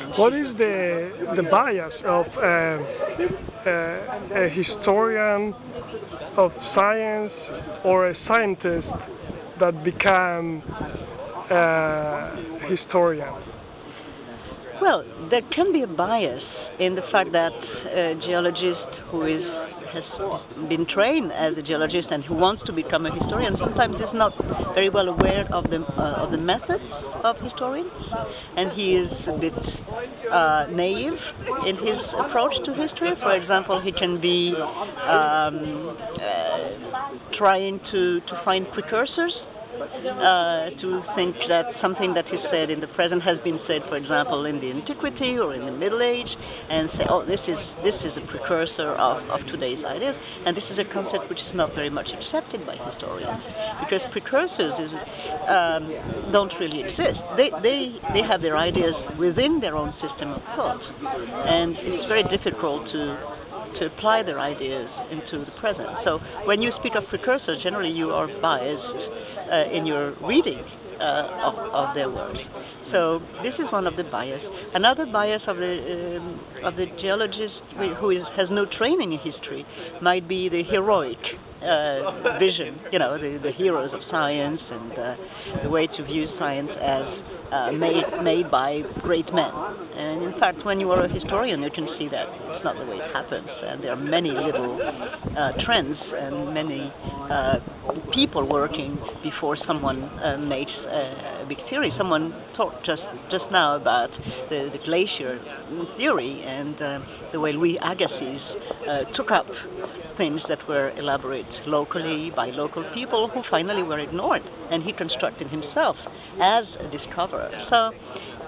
science. What is the bias of a historian of science or a scientist that become a historian? Well, there can be a bias in the fact that a geologist who has been trained as a geologist and who wants to become a historian sometimes is not very well aware of the methods of historians, and he is a bit naive in his approach to history. For example, he can be trying to find precursors, to think that something that is said in the present has been said, for example, in the antiquity or in the Middle Age, and say, oh, this is a precursor of today's ideas, and this is a concept which is not very much accepted by historians, because precursors don't really exist. They have their ideas within their own system of thought, and it's very difficult to apply their ideas into the present. So when you speak of precursors, generally you are biased in your reading of their works. So this is one of the bias. Another bias of the geologist who has no training in history might be the heroic vision, the heroes of science, and the way to view science as made by great men. And in fact, when you are a historian, you can see that it's not the way it happens, and there are many little trends and many people working before someone makes a big theory. Someone talked just now about the glacier theory and the way Louis Agassiz took up things that were elaborated locally by local people who finally were ignored, and he constructed himself as a discoverer. So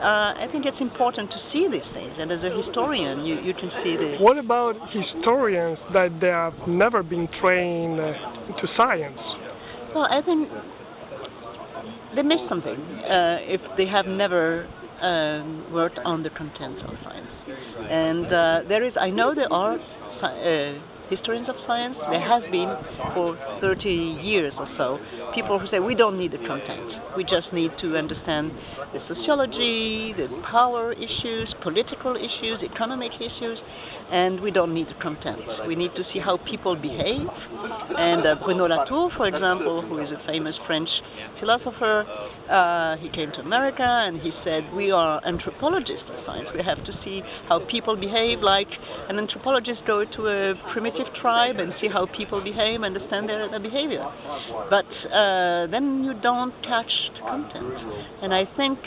I think it's important to see these things, and as a historian you can see the... What about historians that they have never been trained to science? Well, I think they miss something if they have never worked on the contents of science. And I know there are historians of science. There has been for 30 years or so people who say we don't need the content. We just need to understand the sociology, the power issues, political issues, economic issues, and we don't need the content. We need to see how people behave. And Bruno Latour, for example, who is a famous French philosopher, he came to America and he said, we are anthropologists of science. We have to see how people behave, like an anthropologist go to a primitive tribe and see how people behave, understand their behavior. But then you don't catch the content. And I think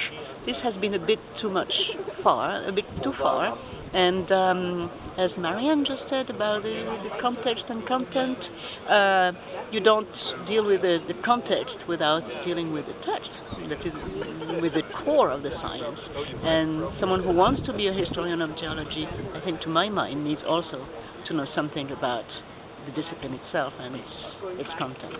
this has been a bit too far. And as Marianne just said about the context and content, you don't deal with the context without dealing with the text, that is, with the core of the science. And someone who wants to be a historian of geology, I think to my mind, needs also to know something about the discipline itself and its content.